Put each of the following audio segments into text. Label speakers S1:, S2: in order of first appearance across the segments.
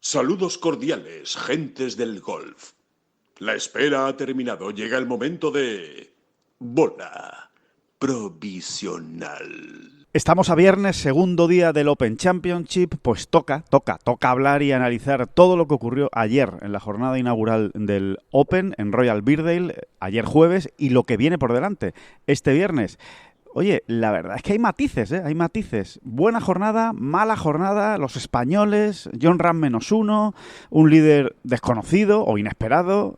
S1: Saludos cordiales, gentes del golf. La espera ha terminado. Llega el momento de... bola provisional.
S2: Estamos a viernes, segundo día del Open Championship, pues toca hablar y analizar todo lo que ocurrió ayer en la jornada inaugural del Open en Royal Birkdale, ayer jueves, y lo que viene por delante este viernes. Oye, la verdad es que hay matices, hay matices. Buena jornada, mala jornada, los españoles, Jon Rahm -1, un líder desconocido o inesperado,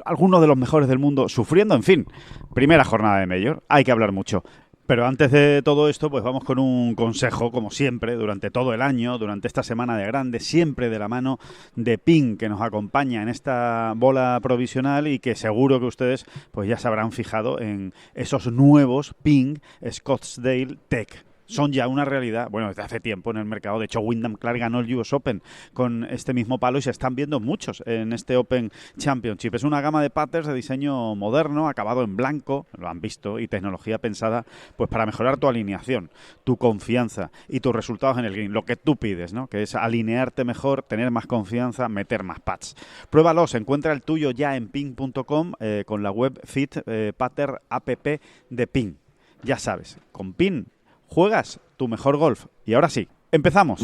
S2: algunos de los mejores del mundo sufriendo, en fin, primera jornada de Major, hay que hablar mucho. Pero antes de todo esto, pues vamos con un consejo, como siempre, durante todo el año, durante esta semana de grandes, siempre de la mano de Ping, que nos acompaña en esta bola provisional y que seguro que ustedes pues ya se habrán fijado en esos nuevos Ping Scottsdale Tech. Son ya una realidad, bueno, desde hace tiempo en el mercado. De hecho, Wyndham Clark ganó el US Open con este mismo palo y se están viendo muchos en este Open Championship. Es una gama de putters de diseño moderno, acabado en blanco, lo han visto, y tecnología pensada pues para mejorar tu alineación, tu confianza y tus resultados en el green. Lo que tú pides, ¿no? Que es alinearte mejor, tener más confianza, meter más putts. Pruébalos, encuentra el tuyo ya en ping.com con la web Fit Putter App de Ping. Ya sabes, con Ping juegas tu mejor golf. Y ahora sí, empezamos.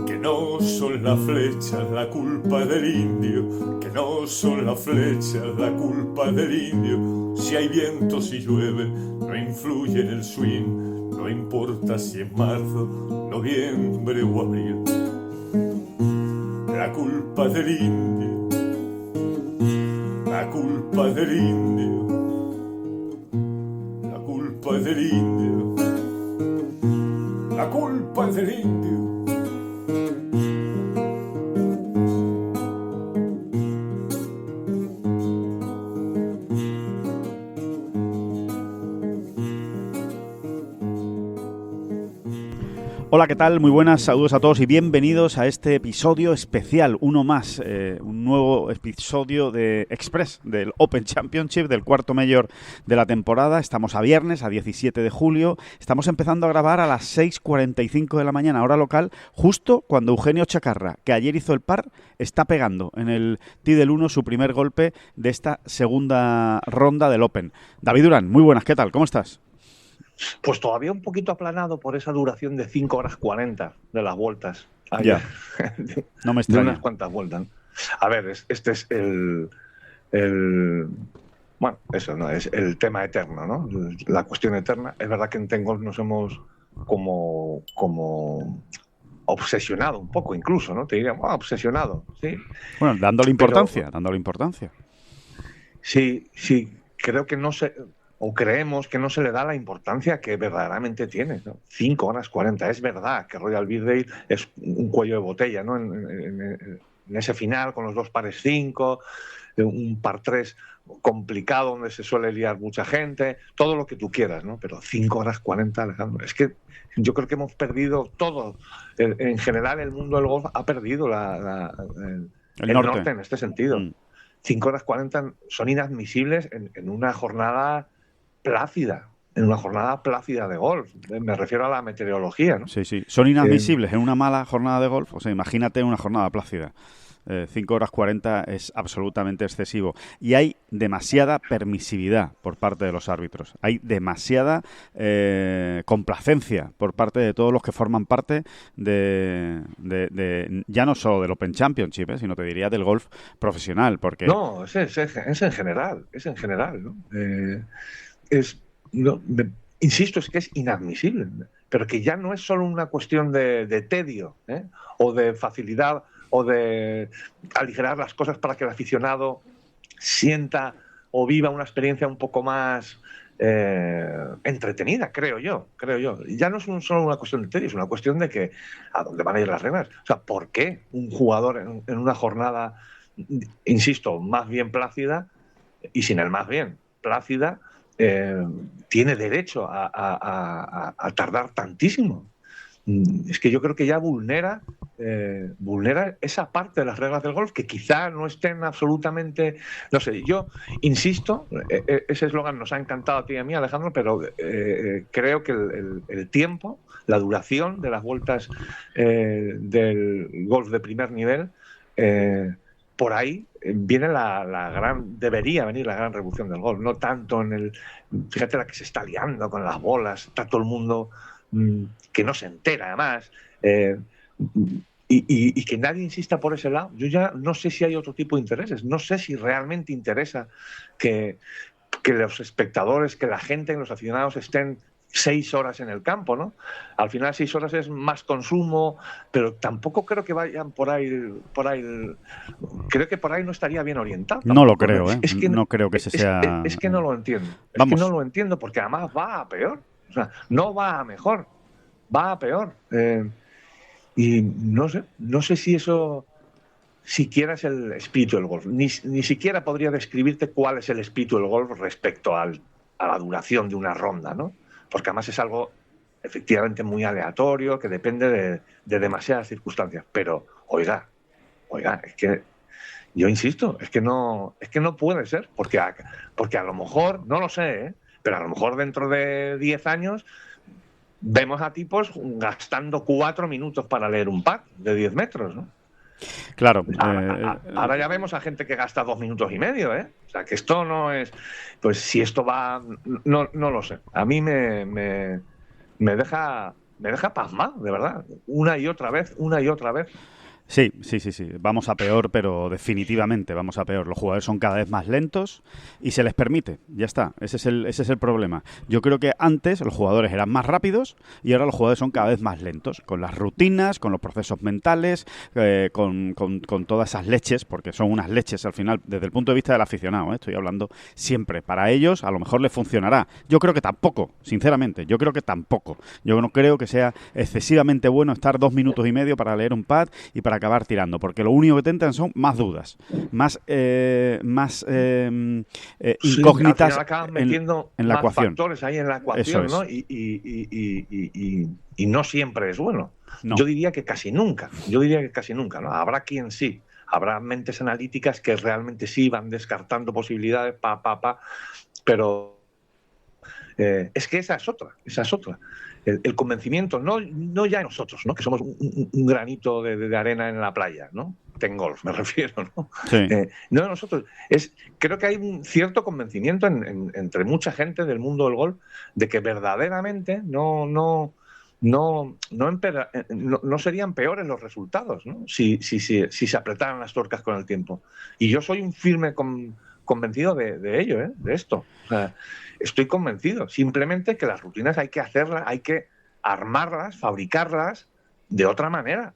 S3: Que no son las flechas la culpa del indio, que no son las flechas la culpa del indio. Si hay viento, si llueve, no influye en el swing, no importa si es marzo, noviembre o abril. La culpa del indio, la culpa del indio, la culpa es del indio, la culpa es del indio.
S2: Hola, ¿qué tal? Muy buenas, saludos a todos y bienvenidos a este episodio especial, uno más, un nuevo episodio de Express del Open Championship, del cuarto Major de la temporada. Estamos a viernes, a 17 de julio, estamos empezando a grabar a las 6:45 de la mañana, hora local, justo cuando Eugenio Chacarra, que ayer hizo el par, está pegando en el tee del 1 su primer golpe de esta segunda ronda del Open. David Durán, muy buenas, ¿qué tal? ¿Cómo estás?
S4: Pues todavía un poquito aplanado por esa duración de 5 horas 40 de las vueltas.
S2: Ya, no me extraña.
S4: De unas cuantas vueltas. A ver, este es bueno, eso no es el tema eterno, ¿no? La cuestión eterna. Es verdad que en Ten Golf nos hemos como obsesionado un poco, incluso, ¿no? Te diría, obsesionado, sí.
S2: Bueno, dándole importancia.
S4: Sí, creo que no se... o creemos que no se le da la importancia que verdaderamente tiene, ¿no? 5 horas 40. Es verdad que Royal Birkdale es un cuello de botella, ¿no? En ese final, con los dos pares 5, un par 3 complicado donde se suele liar mucha gente, todo lo que tú quieras, ¿no? Pero 5 horas 40, Alejandro, es que yo creo que hemos perdido todo. En general, el mundo del golf ha perdido el norte en este sentido. 5 horas 40 son inadmisibles en una jornada plácida, de golf. Me refiero a la meteorología, ¿no?
S2: Sí, son inadmisibles en una mala jornada de golf. O sea, imagínate una jornada plácida. 5 horas 40 es absolutamente excesivo. Y hay demasiada permisividad por parte de los árbitros. Hay demasiada complacencia por parte de todos los que forman parte de ya no solo del Open Championship, sino te diría del golf profesional. Porque...
S4: No, es en general, ¿no? Insisto, es que es inadmisible, pero que ya no es solo una cuestión de tedio, o de facilidad, o de aligerar las cosas para que el aficionado sienta o viva una experiencia un poco más entretenida, creo yo. Ya no es solo una cuestión de tedio, es una cuestión de que a dónde van a ir las reglas. O sea, ¿por qué un jugador en una jornada, insisto, más bien plácida, y sin el más bien plácida, tiene derecho a tardar tantísimo? Es que yo creo que ya vulnera vulnera esa parte de las reglas del golf que quizá no estén absolutamente, no sé, yo insisto, ese eslogan nos ha encantado a ti y a mí, Alejandro, pero creo que el tiempo, la duración de las vueltas del golf de primer nivel, por ahí viene debería venir la gran revolución del golf, no tanto fíjate la que se está liando con las bolas, está todo el mundo que no se entera además, y que nadie insista por ese lado. Yo ya no sé si hay otro tipo de intereses, no sé si realmente interesa que los espectadores, que la gente, los aficionados estén 6 horas en el campo, ¿no? Al final 6 horas es más consumo, pero tampoco creo que vayan por ahí. Creo que por ahí no estaría bien orientado.
S2: No lo creo, ¿eh? No creo que ese sea...
S4: Es que no lo entiendo.
S2: Vamos.
S4: Es que no lo entiendo porque además va a peor. O sea, no va a mejor, va a peor. Y no sé si eso siquiera es el espíritu del golf. Ni siquiera podría describirte cuál es el espíritu del golf respecto a la duración de una ronda, ¿no? Porque además es algo efectivamente muy aleatorio, que depende de demasiadas circunstancias. Pero, oiga, es que yo insisto, es que no puede ser, porque a lo mejor, no lo sé, ¿eh? Pero a lo mejor dentro de 10 años vemos a tipos gastando 4 minutos para leer un pad de 10 metros, ¿no?
S2: Claro.
S4: Ahora ya vemos a gente que gasta 2 minutos y medio, ¿eh? O sea, que esto no es... Pues si esto va... No lo sé. A mí me deja pasmado, de verdad. Una y otra vez.
S2: Sí. Vamos a peor, pero definitivamente vamos a peor. Los jugadores son cada vez más lentos y se les permite. Ya está. Ese es el problema. Yo creo que antes los jugadores eran más rápidos y ahora los jugadores son cada vez más lentos. Con las rutinas, con los procesos mentales, con todas esas leches, porque son unas leches al final, desde el punto de vista del aficionado, ¿eh? Estoy hablando siempre. Para ellos a lo mejor les funcionará. Yo creo que tampoco, sinceramente. Yo no creo que sea excesivamente bueno estar 2 minutos y medio para leer un pad y para acabar tirando, porque lo único que te entran son más dudas, más incógnitas en la ecuación.
S4: Factores ahí en la ecuación, ¿no? Y no siempre es bueno. No. Yo diría que casi nunca, ¿no? Habrá quien sí, habrá mentes analíticas que realmente sí van descartando posibilidades, pero es que esa es otra. El convencimiento, no ya nosotros, ¿no? Que somos un granito de arena en la playa, ¿no? En golf me refiero, ¿no?
S2: Sí.
S4: No de nosotros. Creo que hay un cierto convencimiento entre mucha gente del mundo del golf de que verdaderamente no serían peores los resultados, ¿no? Si se apretaran las tuercas con el tiempo. Y yo soy un firme convencido de ello, ¿eh? De esto. O sea, estoy convencido. Simplemente que las rutinas hay que hacerlas, hay que armarlas, fabricarlas de otra manera.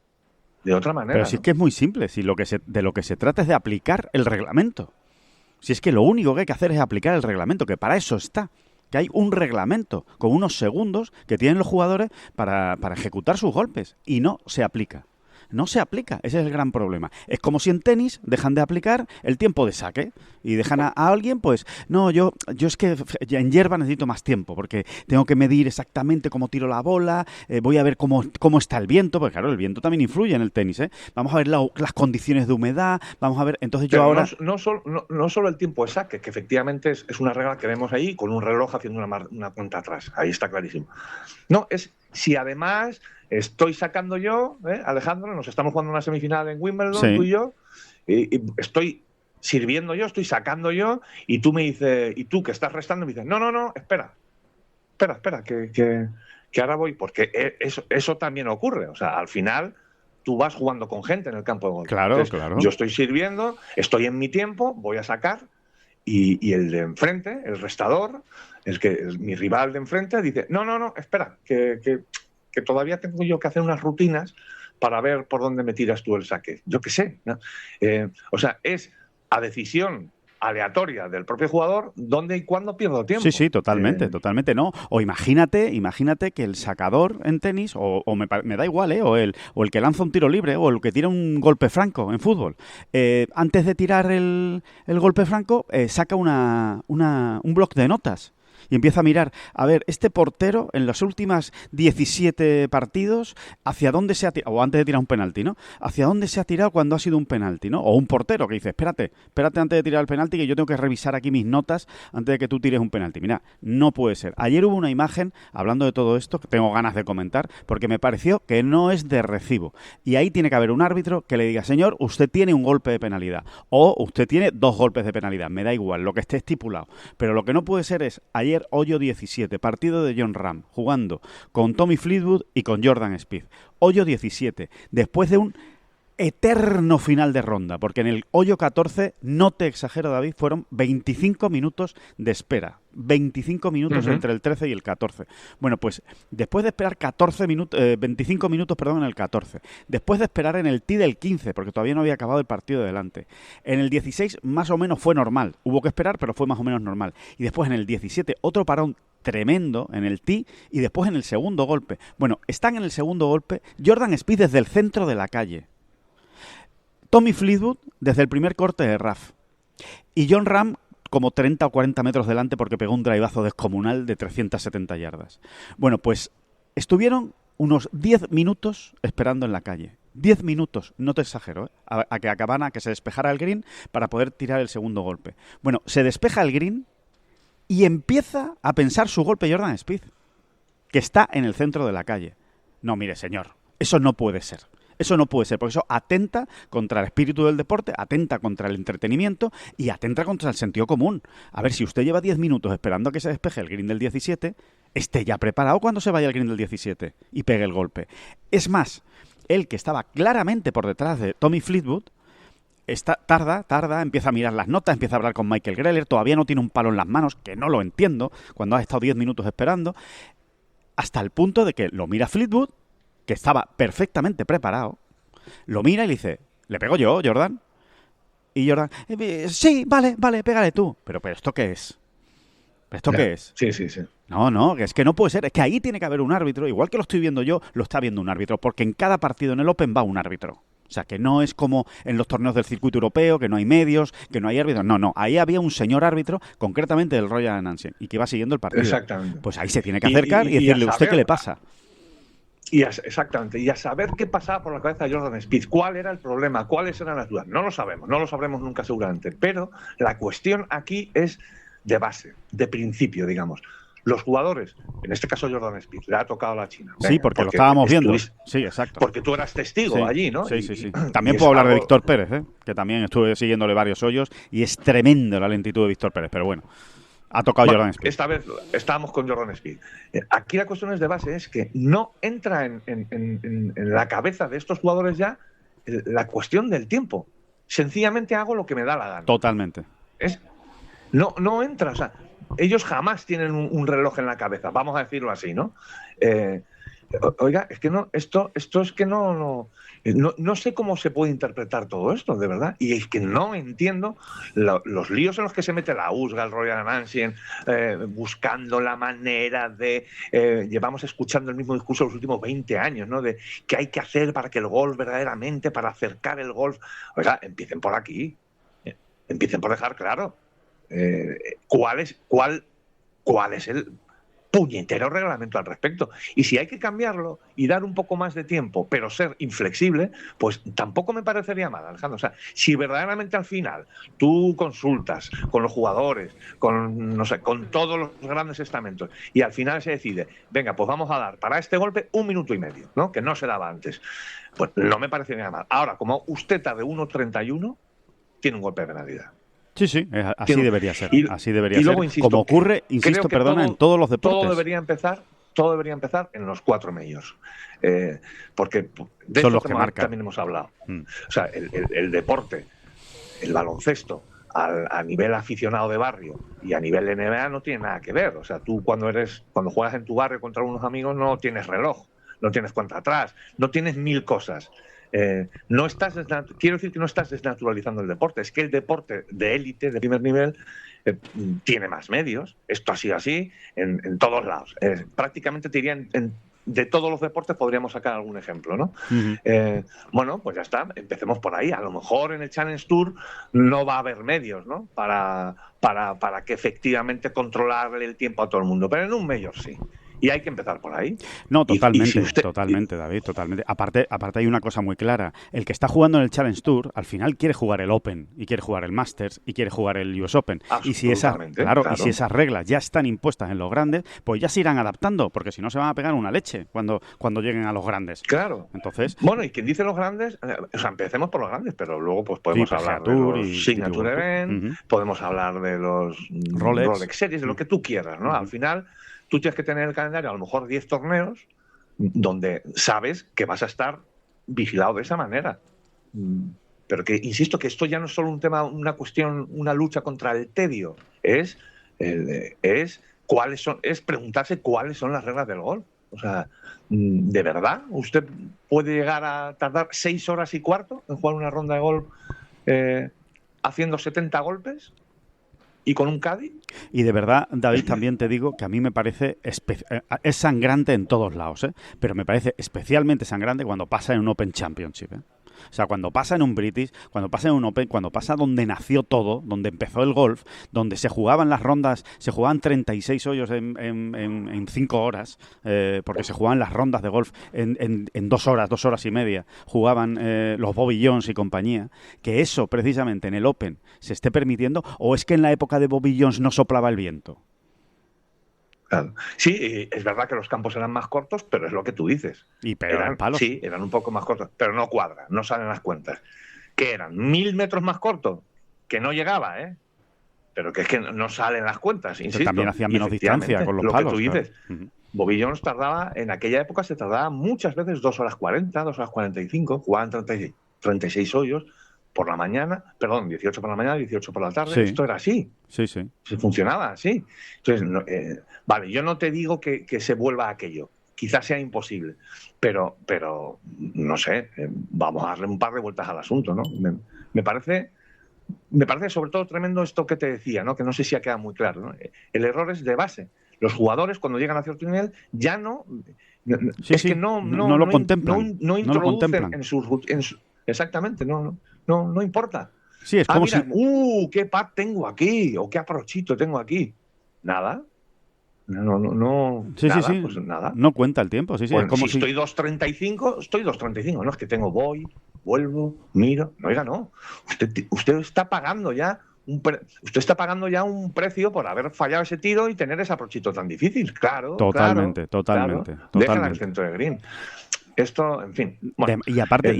S2: Pero si es que es muy simple. Si de lo que se trata es de aplicar el reglamento. Si es que lo único que hay que hacer es aplicar el reglamento, que para eso está. Que hay un reglamento con unos segundos que tienen los jugadores para ejecutar sus golpes. Y no se aplica. No se aplica, ese es el gran problema. Es como si en tenis dejan de aplicar el tiempo de saque y dejan a alguien, pues, no, yo es que en hierba necesito más tiempo porque tengo que medir exactamente cómo tiro la bola, voy a ver cómo está el viento, porque claro, el viento también influye en el tenis, ¿eh? Vamos a ver las condiciones de humedad, vamos a ver, entonces yo ahora...
S4: No solo el tiempo de saque, que efectivamente es una regla que vemos ahí con un reloj haciendo una cuenta atrás, ahí está clarísimo. No, es si además... Estoy sacando yo, Alejandro, nos estamos jugando una semifinal en Wimbledon, sí. Tú y yo, y estoy sirviendo yo, estoy sacando yo, y tú me dices, y tú que estás restando me dices, no, espera, que ahora voy, porque eso también ocurre, o sea, al final tú vas jugando con gente en el campo de golf.
S2: Claro,
S4: entonces,
S2: claro.
S4: Yo estoy sirviendo, estoy en mi tiempo, voy a sacar, y el de enfrente, el restador, mi rival de enfrente, dice, no, espera, que todavía tengo yo que hacer unas rutinas para ver por dónde me tiras tú el saque. Yo qué sé, ¿no? O sea, es a decisión aleatoria del propio jugador dónde y cuándo pierdo tiempo.
S2: Sí, totalmente, ¿no? O imagínate que el sacador en tenis, o me da igual, o el que lanza un tiro libre, o el que tira un golpe franco en fútbol, antes de tirar el golpe franco, saca un bloc de notas. y empieza a mirar, a ver, este portero en los últimos 17 partidos, ¿hacia dónde se ha tirado? O antes de tirar un penalti, ¿no? ¿Hacia dónde se ha tirado cuando ha sido un penalti, ¿no? O un portero que dice, espérate antes de tirar el penalti, que yo tengo que revisar aquí mis notas antes de que tú tires un penalti. Mira, no puede ser. Ayer hubo una imagen, hablando de todo esto, que tengo ganas de comentar, porque me pareció que no es de recibo. Y ahí tiene que haber un árbitro que le diga, señor, usted tiene un golpe de penalidad, o usted tiene 2 golpes de penalidad, me da igual, lo que esté estipulado. Pero lo que no puede ser es, ayer hoyo 17, partido de Jon Rahm, jugando con Tommy Fleetwood y con Jordan Spieth. Hoyo 17, después de un eterno final de ronda, porque en el hoyo 14, no te exagero, David, fueron 25 minutos de espera. 25 minutos entre el 13 y el 14. Bueno, pues después de esperar 25 minutos en el 14, después de esperar en el tee del 15, porque todavía no había acabado el partido de delante, en el 16 más o menos fue normal, hubo que esperar, pero fue más o menos normal, y después en el 17 otro parón tremendo en el tee y después en el segundo golpe. Bueno, están en el segundo golpe Jordan Spieth desde el centro de la calle, Tommy Fleetwood desde el primer corte de RAF y Jon Rahm como 30 o 40 metros delante porque pegó un drivazo descomunal de 370 yardas. Bueno, pues estuvieron unos 10 minutos esperando en la calle. 10 minutos, no te exagero, a que se despejara el green para poder tirar el segundo golpe. Bueno, se despeja el green y empieza a pensar su golpe Jordan Spieth, que está en el centro de la calle. No, mire, señor, eso no puede ser. Eso no puede ser, porque eso atenta contra el espíritu del deporte, atenta contra el entretenimiento y atenta contra el sentido común. A ver, si usted lleva 10 minutos esperando a que se despeje el green del 17, esté ya preparado cuando se vaya el green del 17 y pegue el golpe. Es más, él, que estaba claramente por detrás de Tommy Fleetwood, tarda, empieza a mirar las notas, empieza a hablar con Michael Greller, todavía no tiene un palo en las manos, que no lo entiendo, cuando ha estado 10 minutos esperando, hasta el punto de que lo mira Fleetwood, que estaba perfectamente preparado, lo mira y le dice, ¿le pego yo, Jordan? Y Jordan, sí, vale, pégale tú. Pero ¿esto qué es? ¿Esto qué es?
S4: Sí.
S2: No, es que no puede ser. Es que ahí tiene que haber un árbitro. Igual que lo estoy viendo yo, lo está viendo un árbitro. Porque en cada partido en el Open va un árbitro. O sea, que no es como en los torneos del circuito europeo, que no hay medios, que no hay árbitros. No, ahí había un señor árbitro, concretamente del Royal Nancy, y que iba siguiendo el partido.
S4: Exactamente.
S2: Pues ahí se tiene que acercar y decirle, ¿usted qué le pasa?
S4: Exactamente, y a saber qué pasaba por la cabeza de Jordan Spieth, cuál era el problema, cuáles eran las dudas. No lo sabremos nunca seguramente, pero la cuestión aquí es de base, de principio, digamos. Los jugadores, en este caso Jordan Spieth, le ha tocado la China.
S2: Sí, porque lo estábamos viendo. Sí, exacto.
S4: Porque tú eras testigo allí, ¿no?
S2: Sí. También puedo hablar de Víctor Pérez, que también estuve siguiéndole varios hoyos y es tremendo la lentitud de Víctor Pérez, pero bueno. Ha tocado Jordan Spieth.
S4: Esta vez estábamos con Jordan Spieth. Aquí la cuestión es de base, es que no entra en la cabeza de estos jugadores ya la cuestión del tiempo. Sencillamente hago lo que me da la gana.
S2: Totalmente.
S4: No entra, o sea, ellos jamás tienen un reloj en la cabeza, vamos a decirlo así, ¿no? Oiga, es que no, esto es que no sé cómo se puede interpretar todo esto, de verdad. Y es que no entiendo los líos en los que se mete la USGA, el Royal Nancy, buscando la manera de... llevamos escuchando el mismo discurso los últimos 20 años, ¿no? De qué hay que hacer para que el golf verdaderamente, para acercar el golf... Oiga, empiecen por aquí. Empiecen por dejar claro cuál es el puñetero reglamento al respecto. Y si hay que cambiarlo y dar un poco más de tiempo, pero ser inflexible, pues tampoco me parecería mal, Alejandro. O sea, si verdaderamente al final tú consultas con los jugadores, con todos los grandes estamentos, y al final se decide, venga, pues vamos a dar para este golpe 1 minuto y medio, ¿no? Que no se daba antes. Pues no me parecería mal. Ahora, como usted tarde 1.31, tiene un golpe de penalidad.
S2: Sí, así debería ser. Así debería
S4: luego,
S2: ser.
S4: Insisto,
S2: como ocurre, insisto, en todos los deportes.
S4: Todo debería empezar en los 4 majors. Porque de
S2: son
S4: eso
S2: los que marcan.
S4: También hemos hablado. O sea, el deporte, el baloncesto, a nivel aficionado de barrio y a nivel NBA no tiene nada que ver. O sea, tú cuando juegas en tu barrio contra unos amigos no tienes reloj, no tienes cuenta atrás, no tienes 1000 cosas. Quiero decir que no estás desnaturalizando el deporte, es que el deporte de élite, de primer nivel, tiene más medios. Esto ha sido así en todos lados. Prácticamente te diría de todos los deportes podríamos sacar algún ejemplo, ¿no? Bueno, pues ya está, empecemos por ahí. A lo mejor en el Challenge Tour no va a haber medios, ¿no? Para que efectivamente controlarle el tiempo a todo el mundo, pero en un Major sí. Y hay que empezar por ahí.
S2: No, totalmente, totalmente, David, totalmente. Aparte hay una cosa muy clara. El que está jugando en el Challenge Tour, al final quiere jugar el Open, y quiere jugar el Masters, y quiere jugar el US Open. Y si esas reglas ya están impuestas en los grandes, pues ya se irán adaptando, porque si no se van a pegar una leche cuando lleguen a los grandes.
S4: Claro.
S2: Entonces,
S4: bueno, y quien dice los grandes, o sea, empecemos por los grandes, pero luego pues podemos hablar de los Signature Event, podemos hablar de los Rolex Series, de lo que tú quieras, ¿no? Al final, tú tienes que tener en el calendario a lo mejor 10 torneos donde sabes que vas a estar vigilado de esa manera. Pero que, insisto, que esto ya no es solo un tema, una cuestión, una lucha contra el tedio, es preguntarse cuáles son las reglas del golf. O sea, ¿de verdad usted puede llegar a tardar 6 horas y cuarto en jugar una ronda de golf haciendo 70 golpes? ¿Y con un caddy? Y
S2: de verdad, David, también te digo que a mí me parece es sangrante en todos lados, pero me parece especialmente sangrante cuando pasa en un Open Championship. O sea, cuando pasa en un British, cuando pasa en un Open, cuando pasa donde nació todo, donde empezó el golf, donde se jugaban las rondas, se jugaban 36 hoyos en 5 horas, porque se jugaban las rondas de golf en 2 horas y media, jugaban los Bobby Jones y compañía, que eso precisamente en el Open se esté permitiendo, o es que en la época de Bobby Jones no soplaba el viento.
S4: Claro. Sí, es verdad que los campos eran más cortos, pero es lo que tú dices.
S2: Y eran palos.
S4: Sí, eran un poco más cortos, pero no cuadra, no salen las cuentas. ¿Qué eran? 1000 metros más cortos, que no llegaba, pero que es que no salen las cuentas, insisto.
S2: También hacían menos distancia con los
S4: lo
S2: palos.
S4: Lo que tú dices.
S2: Claro.
S4: Bobby Jones tardaba, en aquella época se tardaba muchas veces 2 horas 40, 2 horas 45, jugaban 36 hoyos por la mañana, 18 por la mañana, 18 por la tarde. Sí. Esto era así.
S2: Sí.
S4: Funcionaba así. Entonces, vale, yo no te digo que se vuelva a aquello. Quizás sea imposible, pero no sé, vamos a darle un par de vueltas al asunto, ¿no? Me parece sobre todo tremendo esto que te decía, ¿no? Que no sé si ha quedado muy claro, ¿no? El error es de base. Los jugadores, cuando llegan a cierto nivel, ya no... que no
S2: lo contemplan.
S4: No introducen en sus... Exactamente, no importa.
S2: Sí, es como
S4: mira, qué pad tengo aquí, o qué aprochito tengo aquí. Nada. No.
S2: Sí.
S4: Pues nada.
S2: No cuenta el tiempo, sí.
S4: Bueno,
S2: es como
S4: si estoy 2.35, estoy 2.35. No es que tengo, vuelvo, miro. No, oiga, no. Usted está pagando ya un precio por haber fallado ese tiro y tener ese aprochito tan difícil. Claro.
S2: Totalmente.
S4: Déjala en el centro de green. Esto, en fin. Bueno,
S2: y aparte,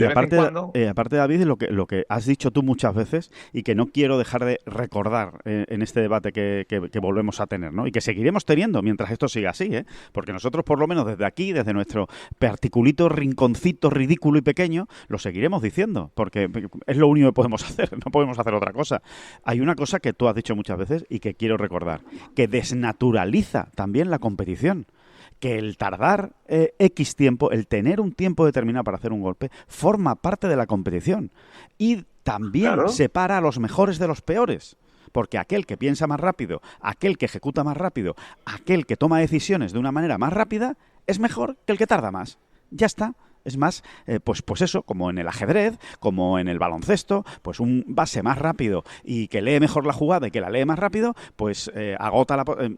S2: David, lo que has dicho tú muchas veces y que no quiero dejar de recordar en este debate que volvemos a tener, ¿no? Y que seguiremos teniendo mientras esto siga así, porque nosotros, por lo menos desde aquí, desde nuestro particulito, rinconcito ridículo y pequeño, lo seguiremos diciendo, porque es lo único que podemos hacer, no podemos hacer otra cosa. Hay una cosa que tú has dicho muchas veces y que quiero recordar, que desnaturaliza también la competición. Que el tardar X tiempo, el tener un tiempo determinado para hacer un golpe, forma parte de la competición. Y también separa a los mejores de los peores. Porque aquel que piensa más rápido, aquel que ejecuta más rápido, aquel que toma decisiones de una manera más rápida, es mejor que el que tarda más. Ya está. Es más, pues eso, como en el ajedrez, como en el baloncesto, pues un base más rápido y que lee mejor la jugada y que la lee más rápido, pues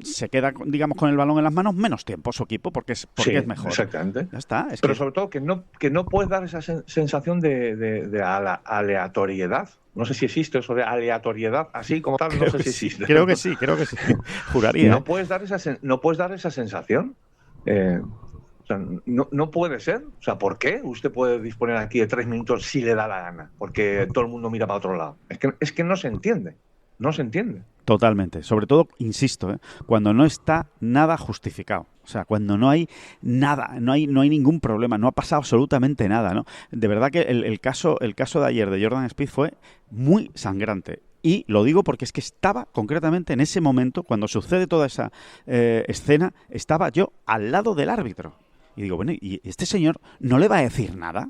S2: se queda, digamos, con el balón en las manos menos tiempo su equipo porque es mejor.
S4: Exactamente.
S2: Ya está.
S4: Pero sobre todo que no puedes dar esa sensación de aleatoriedad. No sé si existe eso de aleatoriedad, así como tal, no sé si existe.
S2: Creo que sí. Juraría.
S4: No puedes dar esa sensación. No puede ser. O sea, ¿por qué usted puede disponer aquí de 3 minutos si le da la gana? Porque todo el mundo mira para otro lado. Es que no se entiende. No se entiende.
S2: Totalmente. Sobre todo, insisto, cuando no está nada justificado. O sea, cuando no hay nada, no hay ningún problema, no ha pasado absolutamente nada, ¿no? De verdad que el caso de ayer de Jordan Spieth fue muy sangrante. Y lo digo porque es que estaba concretamente en ese momento, cuando sucede toda esa escena, estaba yo al lado del árbitro. Y digo, bueno, ¿y este señor no le va a decir nada?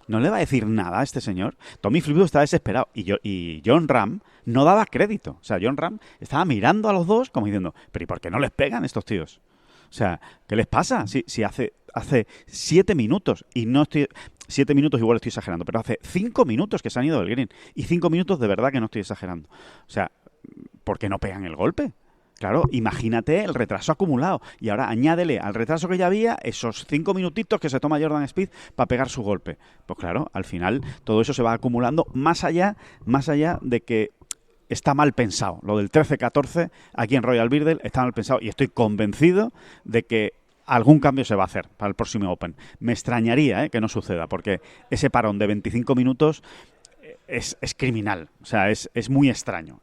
S2: ¿No le va a decir nada a este señor? Tommy Fleetwood estaba desesperado y Jon Rahm no daba crédito. O sea, Jon Rahm estaba mirando a los dos como diciendo, ¿pero y por qué no les pegan estos tíos? O sea, ¿qué les pasa? Si hace 7 minutos, y no estoy... 7 minutos igual estoy exagerando, pero hace 5 minutos que se han ido del green. Y 5 minutos de verdad que no estoy exagerando. O sea, ¿por qué no pegan el golpe? Claro, imagínate el retraso acumulado. Y ahora añádele al retraso que ya había esos 5 minutitos que se toma Jordan Spieth para pegar su golpe. Pues claro, al final todo eso se va acumulando más allá de que está mal pensado. Lo del 13-14 aquí en Royal Birdale está mal pensado y estoy convencido de que algún cambio se va a hacer para el próximo Open. Me extrañaría que no suceda, porque ese parón de 25 minutos es criminal. O sea, es muy extraño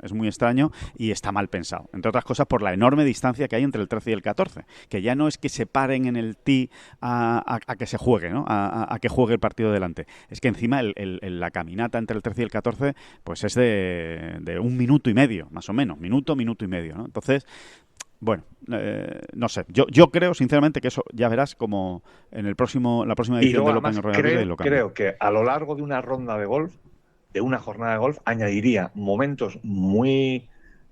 S2: y está mal pensado. Entre otras cosas por la enorme distancia que hay entre el 13 y el 14, que ya no es que se paren en el tee a que se juegue, ¿no? A que juegue el partido delante. Es que encima la caminata entre el 13 y el 14 pues es de 1 minuto y medio, más o menos. Minuto y medio, ¿no? Entonces, bueno, no sé. Yo creo, sinceramente, que eso ya verás como en la próxima edición del Open Royal Birthday lo cambia.
S4: Creo que a lo largo de una ronda de golf, de una jornada de golf, añadiría momentos muy,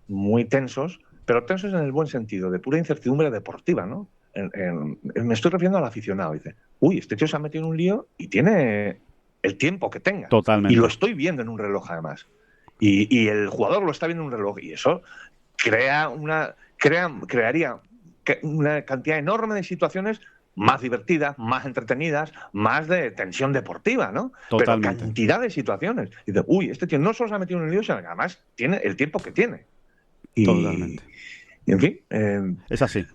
S4: muy tensos, pero tensos en el buen sentido, de pura incertidumbre deportiva, ¿no? Me estoy refiriendo al aficionado. Dice, uy, este tío se ha metido en un lío y tiene el tiempo que tenga.
S2: Totalmente.
S4: Y lo estoy viendo en un reloj, además. Y el jugador lo está viendo en un reloj. Y eso crearía una cantidad enorme de situaciones más divertidas, más entretenidas, más de tensión deportiva, ¿no?
S2: Totalmente.
S4: Pero cantidad de situaciones. Y dice, uy, este tío no solo se ha metido en un lío, sino que además tiene el tiempo que tiene.
S2: Totalmente.
S4: Y en fin.
S2: Es así.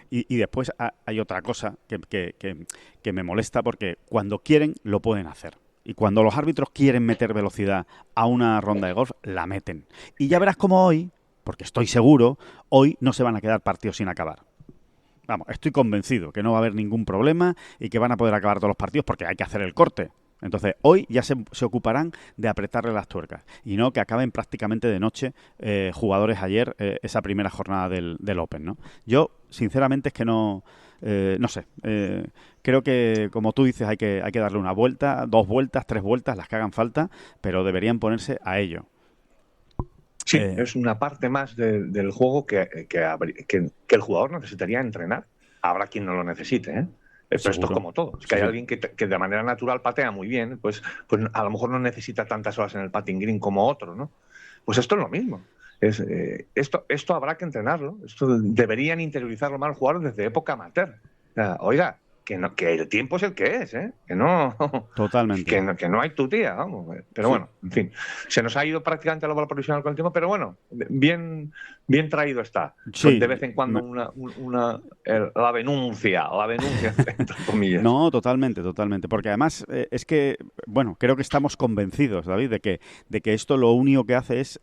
S2: Y después hay otra cosa que me molesta, porque cuando quieren lo pueden hacer. Y cuando los árbitros quieren meter velocidad a una ronda de golf, la meten. Y ya verás cómo hoy, porque estoy seguro, hoy no se van a quedar partidos sin acabar. Vamos, estoy convencido que no va a haber ningún problema y que van a poder acabar todos los partidos porque hay que hacer el corte. Entonces, hoy ya se ocuparán de apretarle las tuercas y no que acaben prácticamente de noche jugadores ayer esa primera jornada del Open, ¿no? Yo, sinceramente, es que no sé. Creo que, como tú dices, hay que darle una vuelta, 2 vueltas, 3 vueltas, las que hagan falta, pero deberían ponerse a ello.
S4: Sí, es una parte más del juego que el jugador necesitaría entrenar. Habrá quien no lo necesite, ¿eh? Pero esto es como todo. Es que hay alguien que de manera natural patea muy bien, pues a lo mejor no necesita tantas horas en el putting green como otro, ¿no? Pues esto es lo mismo. Esto habrá que entrenarlo. Esto deberían interiorizarlo más los jugadores desde época amateur. Oiga, que el tiempo es el que es, ¿eh? Que no.
S2: Totalmente.
S4: Que no hay tu tía, vamos. Pero bueno, en fin. Se nos ha ido prácticamente la bola provisional con el tiempo, pero bueno, bien traído está.
S2: Sí,
S4: de vez en cuando la denuncia, entre comillas.
S2: No, totalmente. Porque además es que, bueno, creo que estamos convencidos, David, de que esto lo único que hace es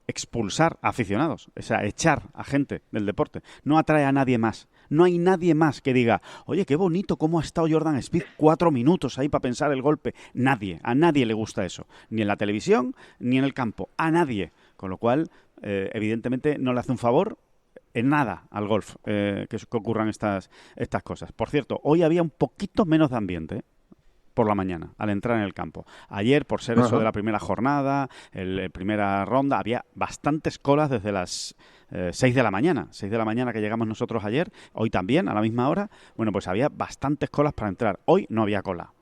S2: expulsar a aficionados, o sea, echar a gente del deporte. No atrae a nadie más. No hay nadie más que diga, oye, qué bonito cómo ha estado Jordan Spieth 4 minutos ahí para pensar el golpe. A nadie le gusta eso. Ni en la televisión, ni en el campo. A nadie. Con lo cual, evidentemente, no le hace un favor en nada al golf que ocurran estas cosas. Por cierto, hoy había un poquito menos de ambiente, por la mañana, al entrar en el campo. Ayer, por ser eso de la primera jornada, primera ronda, había bastantes colas desde las 6 de la mañana. 6 de la mañana que llegamos nosotros ayer, hoy también, a la misma hora. Bueno, pues había bastantes colas para entrar. Hoy no había cola.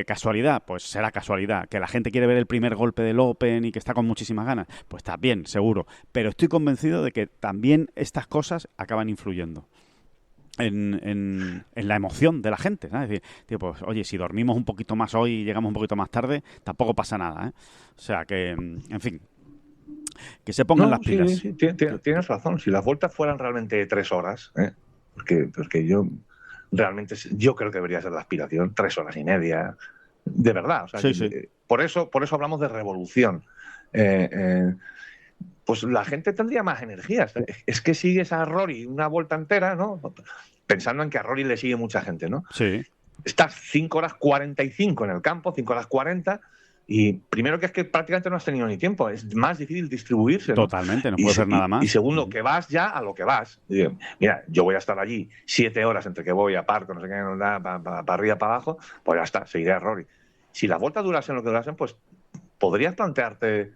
S2: ¿Casualidad? Pues será casualidad. ¿Que la gente quiere ver el primer golpe del Open y que está con muchísimas ganas? Pues también, seguro. Pero estoy convencido de que también estas cosas acaban influyendo en la emoción de la gente, ¿sabes? Es decir, tío, pues oye, si dormimos un poquito más hoy y llegamos un poquito más tarde, tampoco pasa nada, ¿eh? O sea que, en fin, que se pongan las pilas.
S4: Sí, tienes razón. Si las vueltas fueran realmente 3 horas, porque yo creo que debería ser la aspiración 3 horas y media, de verdad. O sea,
S2: sí.
S4: Por eso hablamos de revolución. Pues la gente tendría más energías. Es que sigues a Rory una vuelta entera, ¿no? Pensando en que a Rory le sigue mucha gente, ¿no?
S2: Sí.
S4: Estás 5 horas 45 en el campo, 5 horas 40, y primero que es que prácticamente no has tenido ni tiempo. Es más difícil distribuirse, ¿no?
S2: Totalmente, no puede ser nada más.
S4: Y segundo, que vas ya a lo que vas. Mira, yo voy a estar allí 7 horas entre que voy a parco, no sé qué, para arriba, para abajo, pues ya está, seguiré a Rory. Si las vueltas durasen lo que durasen, pues podrías plantearte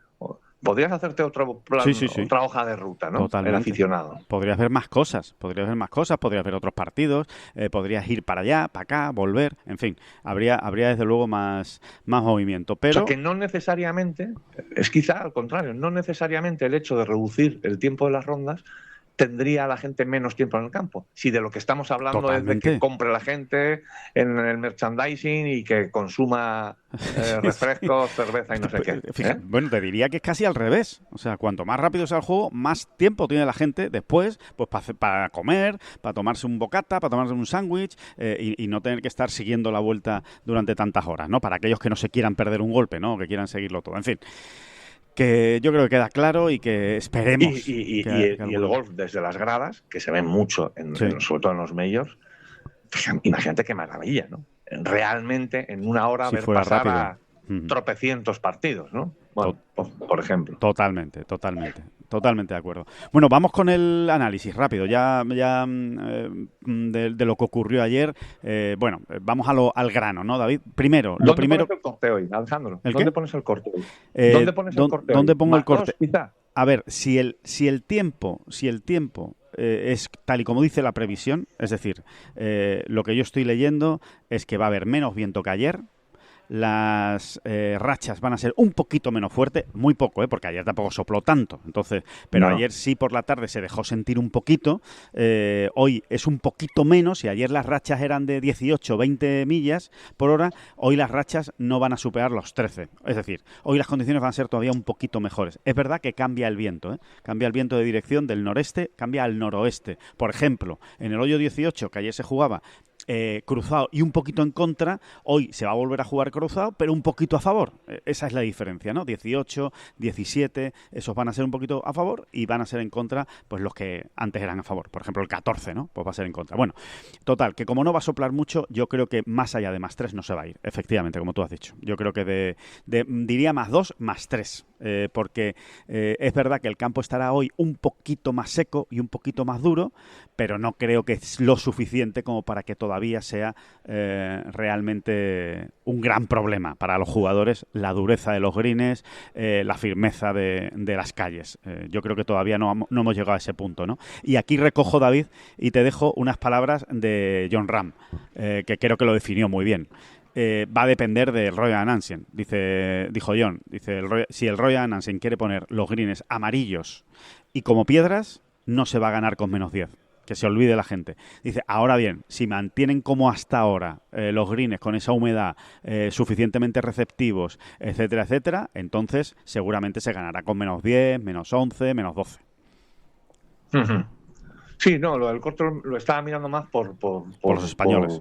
S4: podrías hacerte otro plan,
S2: Sí.
S4: otra hoja de ruta, ¿no?
S2: Totalmente.
S4: El aficionado.
S2: Podrías ver más cosas, podrías ver otros partidos, podrías ir para allá, para acá, volver, en fin, habría desde luego más movimiento.
S4: O
S2: Pero
S4: sea, que no necesariamente, es quizá al contrario, no necesariamente el hecho de reducir el tiempo de las rondas tendría a la gente menos tiempo en el campo. Si de lo que estamos hablando
S2: Totalmente.
S4: es de que compre la gente en el merchandising y que consuma refrescos, cerveza y no sé qué.
S2: Fíjate, bueno, te diría que es casi al revés. O sea, cuanto más rápido sea el juego, más tiempo tiene la gente después pues para comer, para tomarse un bocata, para tomarse un sándwich y no tener que estar siguiendo la vuelta durante tantas horas, ¿no? Para aquellos que no se quieran perder un golpe, ¿no? Que quieran seguirlo todo. En fin, que yo creo que queda claro y que esperemos.
S4: Y el golf desde las gradas, que se ve mucho, sobre todo en los majors, pues, imagínate qué maravilla, ¿no? Realmente en una hora ver pasar
S2: rápido.
S4: a tropecientos partidos, ¿no? Bueno, por ejemplo.
S2: Totalmente de acuerdo. Bueno, vamos con el análisis rápido, ya de lo que ocurrió ayer. Bueno, vamos al grano, ¿no, David? Primero, lo primero.
S4: ¿Dónde pones el corte hoy, Alejandro?
S2: ¿Dónde
S4: pones el corte hoy? ¿Dónde pones el corte
S2: ¿Dónde
S4: hoy?
S2: pongo el corte?
S4: Quizá.
S2: A ver, si el tiempo es tal y como dice la previsión, es decir, lo que yo estoy leyendo es que va a haber menos viento que ayer. Las rachas van a ser un poquito menos fuertes, muy poco, porque ayer tampoco sopló tanto, entonces, pero ayer sí por la tarde se dejó sentir un poquito, hoy es un poquito menos, y ayer las rachas eran de 18, 20 millas por hora, hoy las rachas no van a superar los 13, es decir, hoy las condiciones van a ser todavía un poquito mejores. Es verdad que cambia el viento, cambia el viento de dirección del noreste, cambia al noroeste. Por ejemplo, en el hoyo 18, que ayer se jugaba cruzado y un poquito en contra, hoy se va a volver a jugar cruzado, pero un poquito a favor. Esa es la diferencia, ¿no? 18, 17, esos van a ser un poquito a favor y van a ser en contra, pues los que antes eran a favor. Por ejemplo, el 14, ¿no? Pues va a ser en contra. Bueno, total, que como no va a soplar mucho, yo creo que más allá de +3 no se va a ir, efectivamente, como tú has dicho. Yo creo que diría +2, +3. Porque es verdad que el campo estará hoy un poquito más seco y un poquito más duro, pero no creo que es lo suficiente como para que todavía sea realmente un gran problema para los jugadores la dureza de los greens, la firmeza de las calles. Yo creo que todavía no hemos llegado a ese punto, ¿no? Y aquí recojo, David, y te dejo unas palabras de Jon Rahm, que creo que lo definió muy bien. Va a depender del Royal Nansen, dijo John. Si el Royal Nansen quiere poner los greens amarillos y como piedras, no se va a ganar con -10. Que se olvide la gente. Dice, ahora bien, si mantienen como hasta ahora los greens con esa humedad suficientemente receptivos, etcétera, etcétera, entonces seguramente se ganará con -10, -11, -12.
S4: Uh-huh. Sí, no, lo del corto lo estaba mirando más por
S2: los españoles.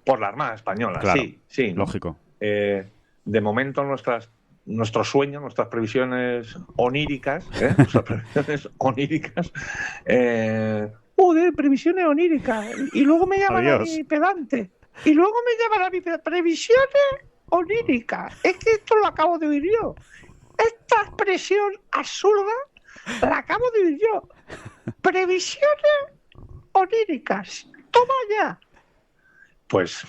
S4: Por la Armada Española,
S2: claro,
S4: sí.
S2: Lógico.
S4: De momento nuestro sueño, nuestras previsiones oníricas, previsiones oníricas. Y luego me llaman a mi pedante. Previsiones oníricas. Es que esto lo acabo de oír yo. Esta expresión absurda la acabo de oír yo. Previsiones oníricas. Toma ya. Pues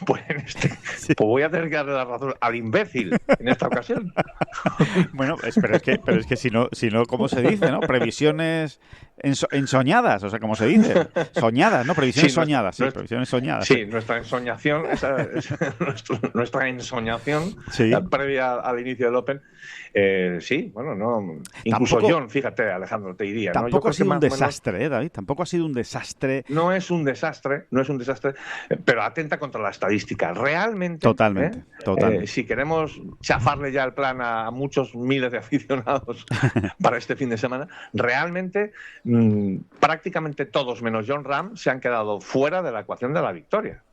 S4: voy a tener que darle la razón al imbécil en esta ocasión.
S2: Bueno, pero es que si no, ¿cómo se dice, no? Previsiones ensoñadas, o sea, ¿cómo se dice? Soñadas, ¿no? Previsiones soñadas, previsiones soñadas.
S4: Sí, nuestra ensoñación, nuestra ensoñación previa al inicio del Open. Sí, bueno, no. Incluso John, fíjate, Alejandro, te diría.
S2: Tampoco ha sido un desastre, David. Tampoco ha sido un desastre.
S4: No es un desastre, pero atenta contra la estadística. Realmente.
S2: Totalmente.
S4: Si queremos chafarle ya el plan a muchos miles de aficionados para este fin de semana, realmente prácticamente todos menos Jon Rahm se han quedado fuera de la ecuación de la victoria.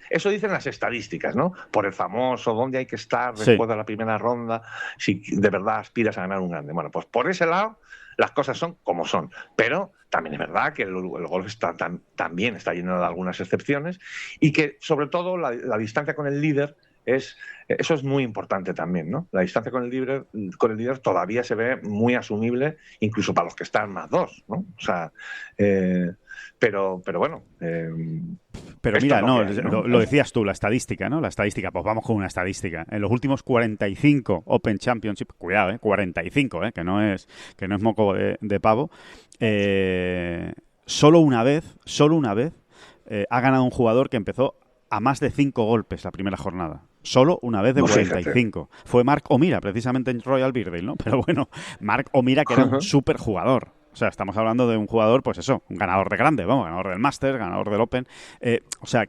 S4: Eso dicen las estadísticas, ¿no? Por el famoso dónde hay que estar después de la primera ronda si de verdad aspiras a ganar un grande. Bueno, pues por ese lado las cosas son como son, pero también es verdad que el golf también está lleno de algunas excepciones y que sobre todo la distancia con el líder Eso es muy importante también, ¿no? La distancia con el líder todavía se ve muy asumible, incluso para los que están más dos, ¿no? O sea, pero bueno.
S2: Pero mira,
S4: es
S2: no,
S4: que hay, ¿no?
S2: lo decías tú, la estadística, ¿no? La estadística, pues vamos con una estadística. En los últimos 45 Open Championship, cuidado, 45, que no es moco de pavo, solo una vez ha ganado un jugador que empezó a más de 5 golpes la primera jornada. Solo una vez de 45. Fue Mark O'Meara, precisamente en Royal Birkdale, ¿no? Pero bueno, Mark O'Meara, que era un súper jugador. O sea, estamos hablando de un jugador, pues eso, un ganador de grande, vamos, ganador del Masters, ganador del Open. O sea,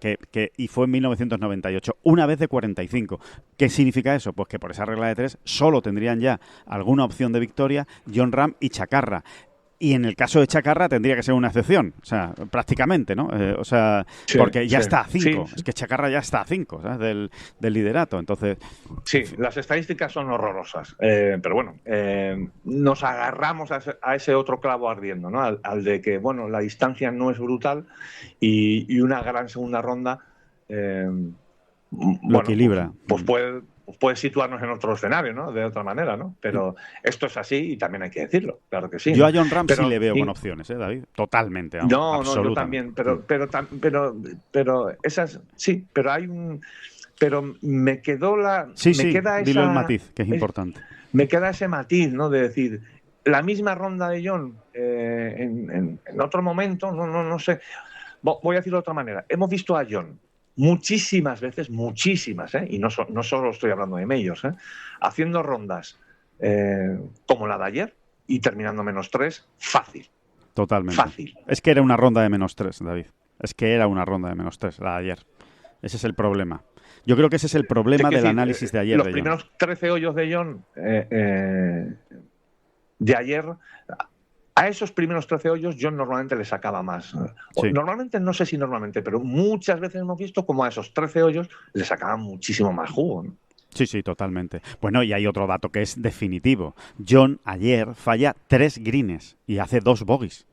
S2: y fue en 1998, una vez de 45. ¿Qué significa eso? Pues que por esa regla de 3 solo tendrían ya alguna opción de victoria Jon Rahm y Chacarra. Y en el caso de Chacarra tendría que ser una excepción, o sea, prácticamente, ¿no? Sí, porque ya está a 5. Sí. Es que Chacarra ya está a 5, ¿sabes? Del liderato, entonces...
S4: Sí, las estadísticas son horrorosas, pero bueno, nos agarramos a ese otro clavo ardiendo, ¿no? Al de que, bueno, la distancia no es brutal y una gran segunda ronda...
S2: lo equilibra.
S4: Pues puede situarnos en otro escenario, ¿no? De otra manera, ¿no? Pero esto es así y también hay que decirlo, claro que sí.
S2: Yo a Jon Rahm sí le veo con opciones, David, totalmente.
S4: No, yo también, pero esas sí, pero hay un, pero me quedó la, queda
S2: dilo el matiz, que es importante.
S4: Me queda ese matiz, ¿no? De decir, la misma ronda de Jon en otro momento, no sé, voy a decirlo de otra manera. Hemos visto a Jon muchísimas veces, y no solo estoy hablando de majors, haciendo rondas como la de ayer y terminando -3, fácil.
S2: Totalmente.
S4: Fácil.
S2: Es que era una ronda de -3, David. Es que era una ronda de -3 la de ayer. Ese es el problema. Yo creo que ese es el problema del análisis de ayer.
S4: Los primeros 13 hoyos de Jon de ayer... A esos primeros 13 hoyos yo normalmente le sacaba más. Sí. Normalmente, no sé si normalmente, pero muchas veces hemos visto como a esos 13 hoyos le sacaban muchísimo más jugo, ¿no?
S2: Sí, totalmente. Bueno, y hay otro dato que es definitivo. Jon ayer falla 3 greens y hace 2 bogies.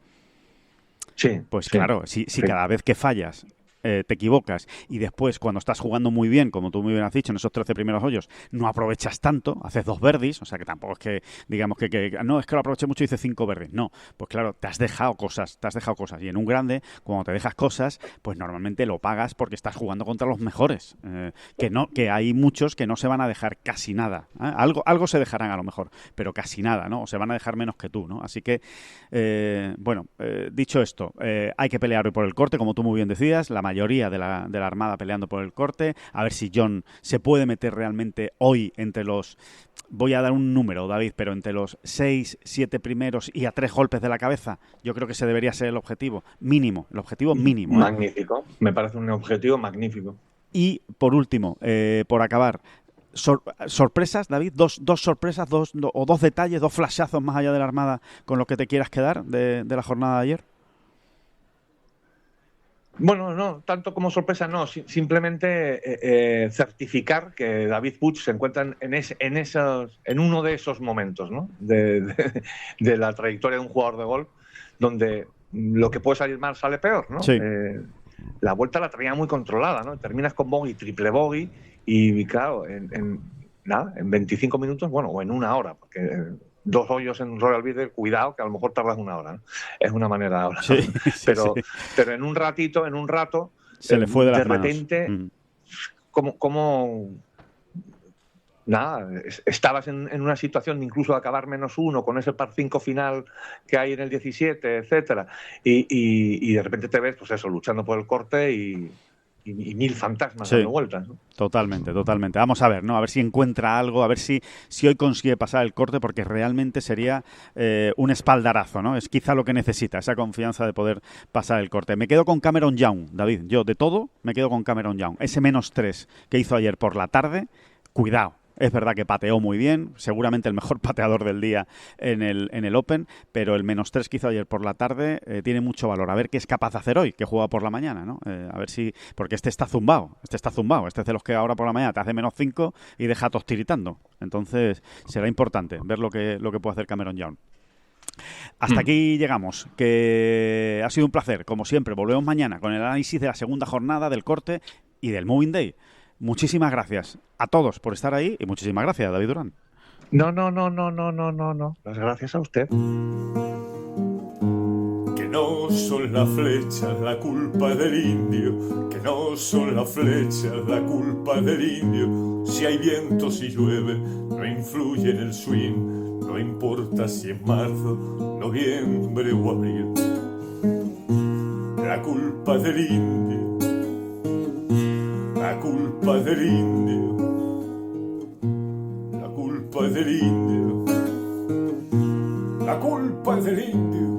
S4: Sí.
S2: Pues claro, si cada vez que fallas te equivocas y después cuando estás jugando muy bien, como tú muy bien has dicho, en esos 13 primeros hoyos, no aprovechas tanto, haces 2 birdies, o sea que tampoco es que digamos que no, es que lo aproveché mucho y hice 5 birdies. No, pues claro, te has dejado cosas. Y en un grande, cuando te dejas cosas, pues normalmente lo pagas porque estás jugando contra los mejores. Que hay muchos que no se van a dejar casi nada. Algo se dejarán a lo mejor, pero casi nada, ¿no? O se van a dejar menos que tú, ¿no? Así que, dicho esto, hay que pelear hoy por el corte, como tú muy bien decías, la mayoría de la Armada peleando por el corte, a ver si Jon se puede meter realmente hoy entre los, voy a dar un número, David, pero entre los 6, 7 primeros y a 3 golpes de la cabeza. Yo creo que ese debería ser el objetivo mínimo,
S4: Magnífico, me parece un objetivo magnífico.
S2: Y por último, por acabar, sorpresas, David, dos sorpresas, dos detalles, 2 flashazos más allá de la Armada con los que te quieras quedar de la jornada de ayer.
S4: Bueno, no, tanto como sorpresa no, simplemente certificar que David Puig se encuentra en uno de esos momentos, ¿no? de la trayectoria de un jugador de golf donde lo que puede salir mal sale peor, ¿no?
S2: Sí.
S4: La vuelta la traía muy controlada, ¿no? Terminas con bogey, triple bogey y claro, en 25 minutos, bueno, o en una hora, porque... 2 hoyos en Royal Birkdale, cuidado, que a lo mejor tardas una hora, ¿no? Es una manera de hablar.
S2: Sí,
S4: pero en un rato,
S2: se le fue de las manos.
S4: Repente, como estabas en una situación incluso de acabar -1 con ese par 5 final que hay en el 17, etcétera, y de repente te ves, pues eso, luchando por el corte y 1000 fantasmas dando vueltas, ¿no?
S2: Totalmente. Vamos a ver, ¿no? A ver si encuentra algo, a ver si hoy consigue pasar el corte, porque realmente sería un espaldarazo, ¿no? Es quizá lo que necesita, esa confianza de poder pasar el corte. Me quedo con Cameron Young, David. Yo, de todo, me quedo con Cameron Young. Ese -3 que hizo ayer por la tarde, cuidado. Es verdad que pateó muy bien, seguramente el mejor pateador del día en el Open, pero el -3 que hizo ayer por la tarde tiene mucho valor. A ver qué es capaz de hacer hoy, que juega por la mañana, ¿no? A ver si... Porque este está zumbado. Este es de los que ahora por la mañana te hace -5 y deja a todos tiritando. Entonces será importante ver lo que puede hacer Cameron Young. Hasta aquí llegamos, que ha sido un placer. Como siempre, volvemos mañana con el análisis de la segunda jornada del corte y del Moving Day. Muchísimas gracias a todos por estar ahí y muchísimas gracias, David Durán.
S4: No. Las gracias a usted.
S3: Que no son las flechas la culpa del indio, que no son las flechas la culpa del indio. Si hay viento, si llueve, no influye en el swing, no importa si es marzo, noviembre o abril. La culpa del indio, la culpa del indio, la culpa del indio, la culpa del indio.